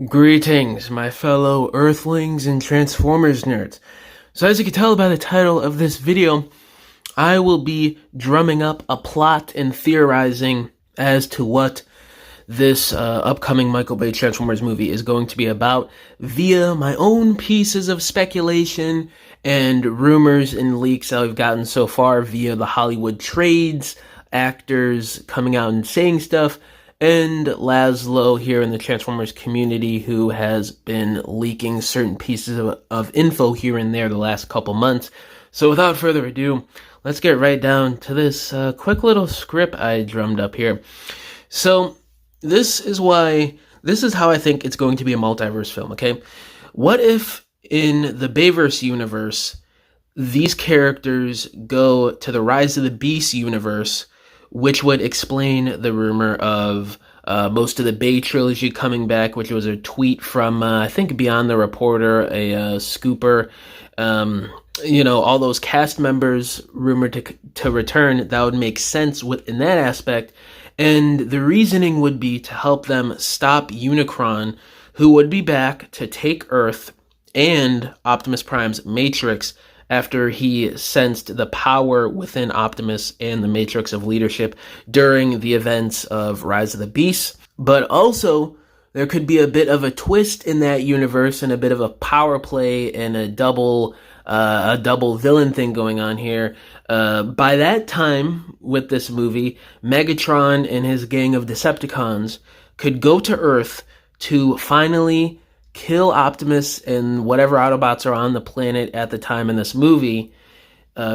Greetings, my fellow Earthlings and Transformers nerds. So as you can tell by the title of this video, I will be drumming up a plot and theorizing as to what this upcoming Michael Bay Transformers movie is going to be about via my own pieces of speculation and rumors and leaks that I've gotten so far via the Hollywood trades, actors coming out and saying stuff, and Laszlo here in the Transformers community who has been leaking certain pieces of info here and there the last couple months. So without further ado, let's get right down to this quick little script I drummed up here. So this is how I think it's going to be a multiverse film, okay? What if in the Bayverse universe, these characters go to the Rise of the Beast universe, which would explain the rumor of most of the Bay trilogy coming back, which was a tweet from, I think, Beyond the Reporter, a scooper. All those cast members rumored to return. That would make sense in that aspect. And the reasoning would be to help them stop Unicron, who would be back to take Earth and Optimus Prime's Matrix after he sensed the power within Optimus and the Matrix of leadership during the events of Rise of the Beasts. But also, there could be a bit of a twist in that universe and a bit of a power play and a double villain thing going on here. By that time, with this movie, Megatron and his gang of Decepticons could go to Earth to finally kill Optimus and whatever Autobots are on the planet at the time in this movie,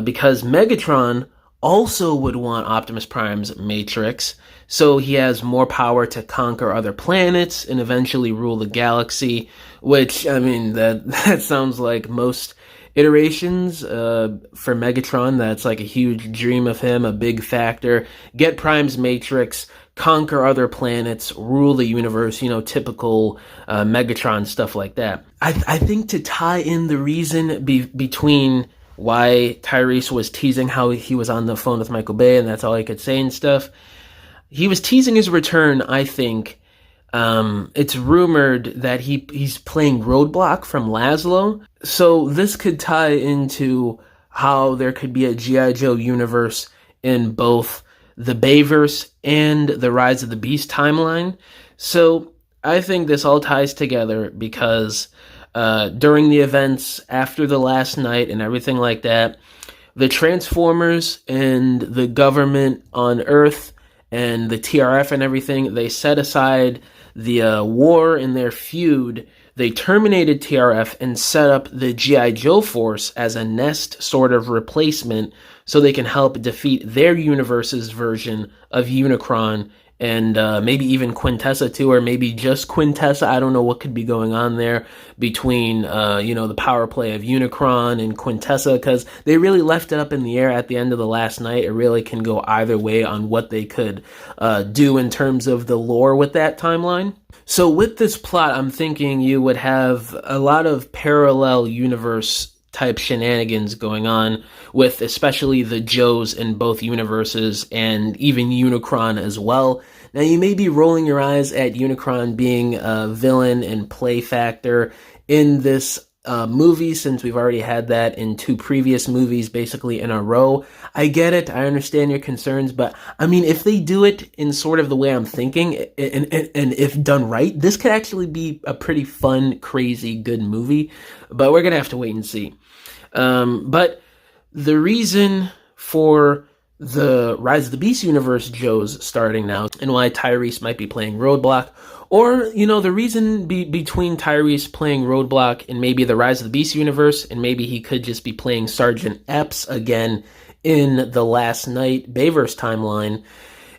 because Megatron also would want Optimus Prime's Matrix, so he has more power to conquer other planets and eventually rule the galaxy, which, I mean, that sounds like most iterations for Megatron. That's like a huge dream of him, a big factor. Get Prime's Matrix, conquer other planets, rule the universe, typical Megatron stuff like that. I think to tie in the reason between why Tyrese was teasing how he was on the phone with Michael Bay and that's all he could say and stuff, he was teasing his return, I think. It's rumored that he's playing Roadblock from Laszlo, so this could tie into how there could be a G.I. Joe universe in both the Bayverse and the Rise of the Beast timeline. So I think this all ties together because during the events after the last night and everything like that, the Transformers and the government on Earth and the TRF and everything, they set aside the war in their feud. They terminated TRF and set up the G.I. Joe force as a Nest sort of replacement so they can help defeat their universe's version of Unicron and maybe even Quintessa too, or maybe just Quintessa. I don't know what could be going on there between, the power play of Unicron and Quintessa, because they really left it up in the air at the end of the last night. It really can go either way on what they could do in terms of the lore with that timeline. So with this plot, I'm thinking you would have a lot of parallel universe type shenanigans going on with especially the Joes in both universes and even Unicron as well. Now you may be rolling your eyes at Unicron being a villain and play factor in this movie, since we've already had that in two previous movies basically in a row. I get it, I understand your concerns, but I mean, if they do it in sort of the way I'm thinking, and if done right, this could actually be a pretty fun, crazy, good movie, but we're gonna have to wait and see. But the reason for the Rise of the Beast universe Joes starting now, and why Tyrese might be playing Roadblock, or, the reason between Tyrese playing Roadblock and maybe the Rise of the Beast universe, and maybe he could just be playing Sergeant Epps again in the Last Night Bayverse timeline,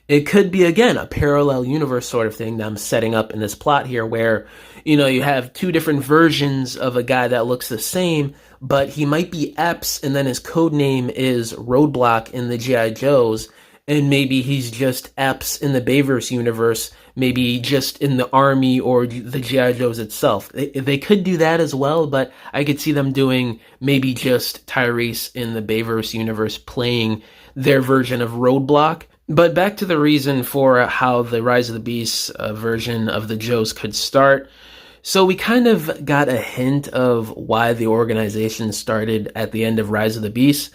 it could be, again, a parallel universe sort of thing that I'm setting up in this plot here, where, you have two different versions of a guy that looks the same, but he might be Epps, and then his code name is Roadblock in the G.I. Joes, and maybe he's just Epps in the Bayverse universe, maybe just in the Army or the G.I. Joes itself. They could do that as well, but I could see them doing maybe just Tyrese in the Bayverse universe playing their version of Roadblock. But back to the reason for how the Rise of the Beasts version of the Joes could start. So we kind of got a hint of why the organization started at the end of Rise of the Beast.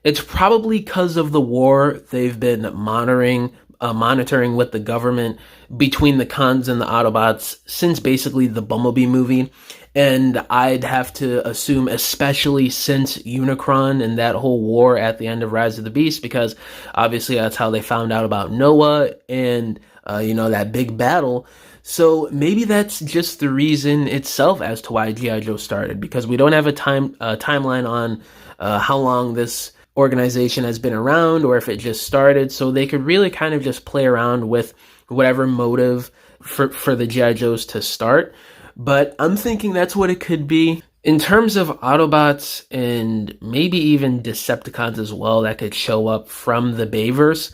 It's probably because of the war they've been monitoring with the government between the Khans and the Autobots since basically the Bumblebee movie. And I'd have to assume, especially since Unicron and that whole war at the end of Rise of the Beast, because obviously that's how they found out about Noah and, that big battle. So maybe that's just the reason itself as to why G.I. Joe started, because we don't have a timeline on how long this organization has been around or if it just started. So they could really kind of just play around with whatever motive for the G.I. Joes to start. But I'm thinking that's what it could be. In terms of Autobots and maybe even Decepticons as well that could show up from the Bayverse,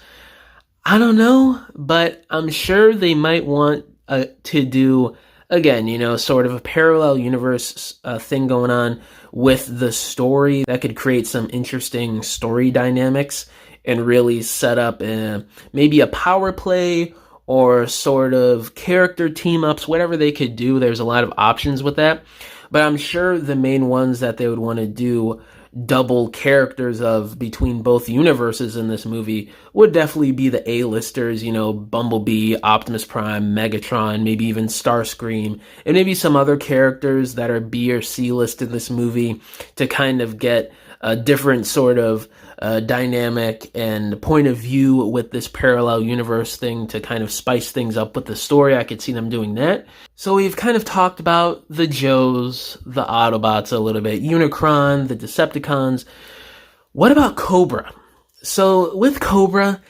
I don't know, but I'm sure they might want to do, again, sort of a parallel universe thing going on with the story that could create some interesting story dynamics and really set up maybe a power play or sort of character team-ups, whatever they could do. There's a lot of options with that. But I'm sure the main ones that they would want to do double characters of between both universes in this movie would definitely be the A-listers, Bumblebee, Optimus Prime, Megatron, maybe even Starscream, and maybe some other characters that are B or C list in this movie to kind of get a different sort of dynamic and point of view with this parallel universe thing to kind of spice things up with the story. I could see them doing that. So we've kind of talked about the Joes, the Autobots a little bit, Unicron, the Decepticons. What about Cobra? So with Cobra,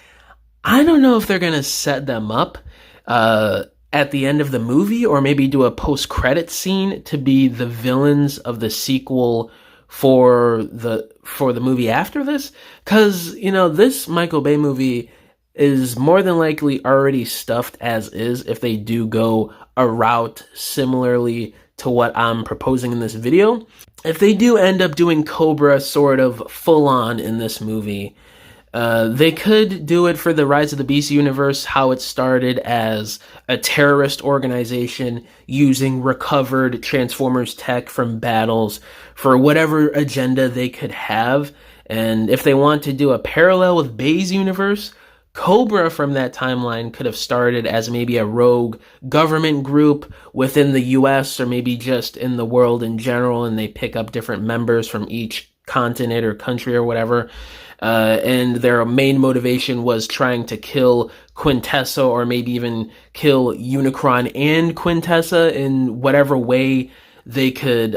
I don't know if they're going to set them up at the end of the movie or maybe do a post-credit scene to be the villains of the sequel for the movie after this, because this Michael Bay movie is more than likely already stuffed as is if they do go a route similarly to what I'm proposing in this video. If they do end up doing Cobra sort of full on in this movie, they could do it for the Rise of the Beast universe, how it started as a terrorist organization using recovered Transformers tech from battles for whatever agenda they could have. And if they want to do a parallel with Bay's universe, Cobra from that timeline could have started as maybe a rogue government group within the US or maybe just in the world in general, and they pick up different members from each continent or country or whatever. And their main motivation was trying to kill Quintessa or maybe even kill Unicron and Quintessa in whatever way they could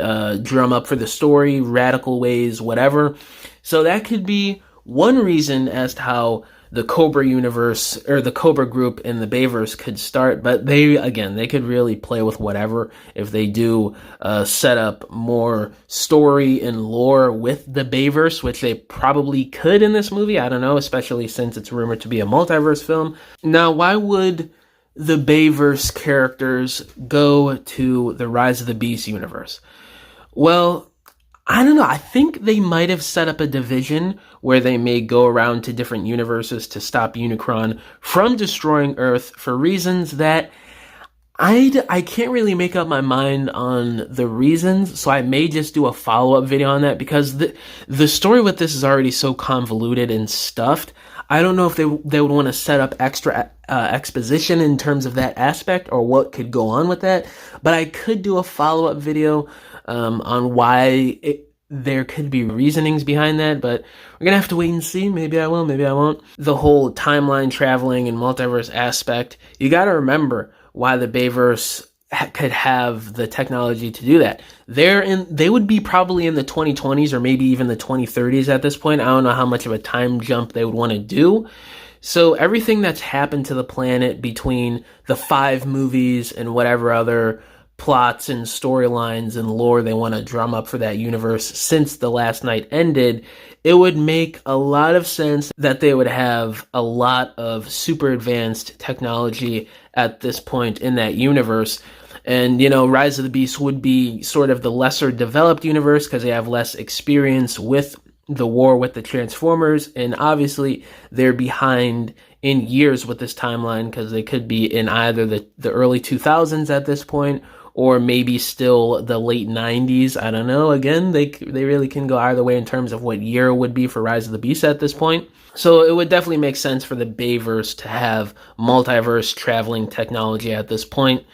drum up for the story, radical ways, whatever. So that could be one reason as to how the Cobra universe or the Cobra group in the Bayverse could start, but they could really play with whatever if they do set up more story and lore with the Bayverse, which they probably could in this movie. I don't know, especially since it's rumored to be a multiverse film. Now, why would the Bayverse characters go to the Rise of the Beast universe? Well, I don't know. I think they might have set up a division where they may go around to different universes to stop Unicron from destroying Earth for reasons that I can't really make up my mind on the reasons, so I may just do a follow-up video on that because the story with this is already so convoluted and stuffed. I don't know if they would want to set up extra exposition in terms of that aspect or what could go on with that, but I could do a follow-up video on why there could be reasonings behind that, but we're gonna have to wait and see. Maybe I will, maybe I won't. The whole timeline traveling and multiverse aspect, you gotta remember why the Bayverse could have the technology to do that. They would be probably in the 2020s or maybe even the 2030s at this point. I don't know how much of a time jump they would want to do. So everything that's happened to the planet between the 5 movies and whatever other plots and storylines and lore they want to drum up for that universe since The Last Night ended, it would make a lot of sense that they would have a lot of super advanced technology at this point in that universe. And, Rise of the Beast would be sort of the lesser developed universe because they have less experience with the war with the Transformers, and obviously they're behind in years with this timeline because they could be in either the early 2000s at this point or maybe still the late 90s. I don't know. Again, they really can go either way in terms of what year it would be for Rise of the Beast at this point. So it would definitely make sense for the Bayverse to have multiverse traveling technology at this point.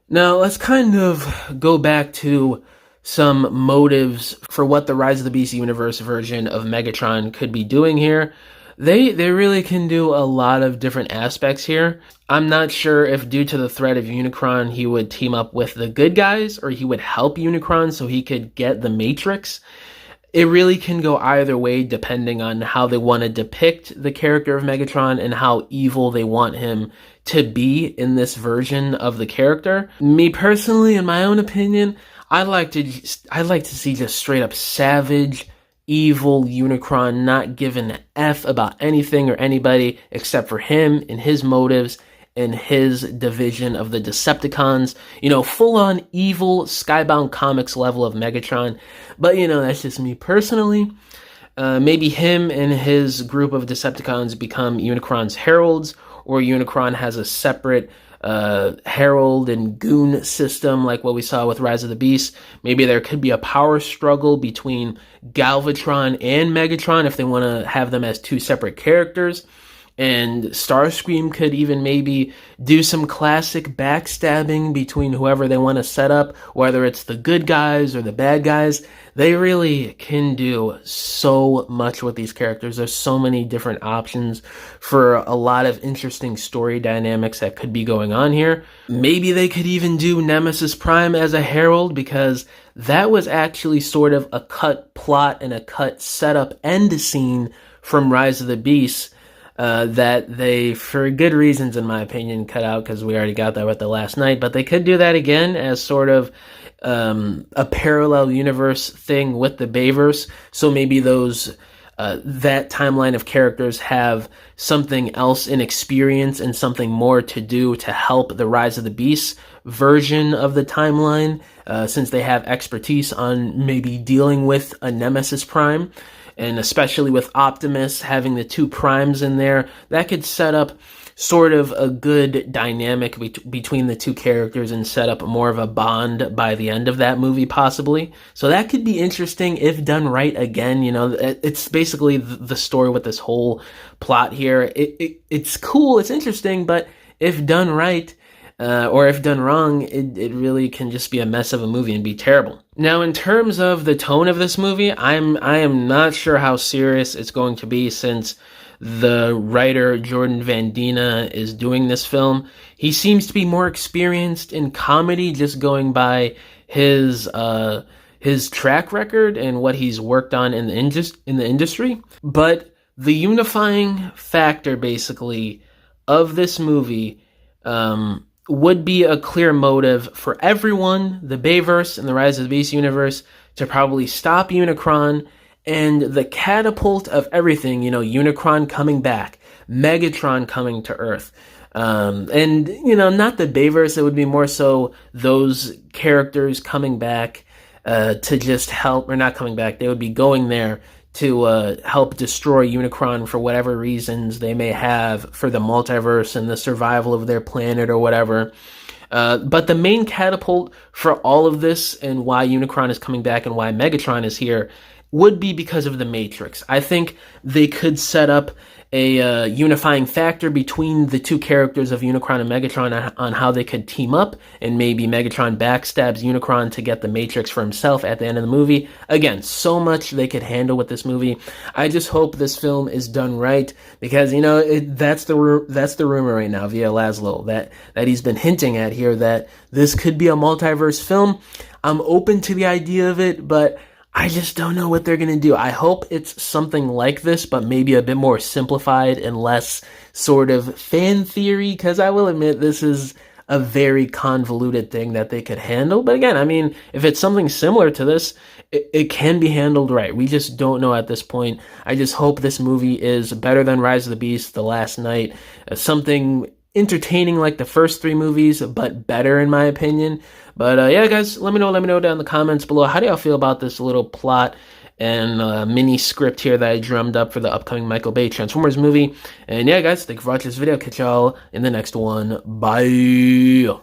Now, let's kind of go back to some motives for what the Rise of the Beast universe version of Megatron could be doing here. They really can do a lot of different aspects here. I'm not sure if due to the threat of Unicron, he would team up with the good guys, or he would help Unicron so he could get the Matrix. It really can go either way depending on how they want to depict the character of Megatron and how evil they want him to be in this version of the character. Me personally, in my own opinion, I'd like to see just straight up savage, evil Unicron, not giving an F about anything or anybody except for him and his motives and his division of the Decepticons. You know, full-on evil Skybound Comics level of Megatron. But, you know, that's just me personally. Maybe him and his group of Decepticons become Unicron's heralds, or Unicron has a separate herald and goon system like what we saw with Rise of the Beast. Maybe there could be a power struggle between Galvatron and Megatron if they want to have them as two separate characters. And Starscream could even maybe do some classic backstabbing between whoever they want to set up, whether it's the good guys or the bad guys. They really can do so much with these characters. There's so many different options for a lot of interesting story dynamics that could be going on here. Maybe they could even do Nemesis Prime as a herald, because that was actually sort of a cut plot and a cut setup end scene from Rise of the Beast. That they, for good reasons in my opinion, cut out, because we already got that with the last night. But they could do that again as sort of a parallel universe thing with the Bayverse. So maybe those that timeline of characters have something else in experience and something more to do to help the Rise of the Beast version of the timeline, since they have expertise on maybe dealing with a Nemesis Prime. And especially with Optimus having the two primes in there, that could set up sort of a good dynamic between the two characters and set up more of a bond by the end of that movie, possibly. So that could be interesting if done right. Again, you know, it's basically the story with this whole plot here. It's cool, it's interesting, but if done right, or if done wrong, it really can just be a mess of a movie and be terrible. Now, in terms of the tone of this movie, I am not sure how serious it's going to be, since the writer Jordan Van Dina is doing this film. He seems to be more experienced in comedy, just going by his track record and what he's worked on in the industry. But the unifying factor, basically, of this movie would be a clear motive for everyone, the Bayverse and the Rise of the Beast universe, to probably stop Unicron, and the catapult of everything, you know, Unicron coming back, Megatron coming to Earth. And, you know, not the Bayverse, it would be more so those characters coming back to just help, or not coming back, they would be going there to help destroy Unicron for whatever reasons they may have for the multiverse and the survival of their planet or whatever. But the main catapult for all of this, and why Unicron is coming back and why Megatron is here, would be because of the Matrix. I think they could set up a unifying factor between the two characters of Unicron and Megatron on how they could team up, and maybe Megatron backstabs Unicron to get the Matrix for himself at the end of the movie. Again, so much they could handle with this movie. I just hope this film is done right, because, you know, that's the rumor right now via Laszlo that he's been hinting at here, that this could be a multiverse film. I'm open to the idea of it, but I just don't know what they're going to do. I hope it's something like this, but maybe a bit more simplified and less sort of fan theory, because I will admit this is a very convoluted thing that they could handle. But again, I mean, if it's something similar to this, it can be handled right. We just don't know at this point. I just hope this movie is better than Rise of the Beast, The Last Night, something entertaining like the first three movies, but better in my opinion. But yeah, guys, let me know down in the comments below. How do y'all feel about this little plot and mini script here that I drummed up for the upcoming Michael Bay Transformers movie? And yeah, guys, thank you for watching this video. Catch y'all in the next one. Bye.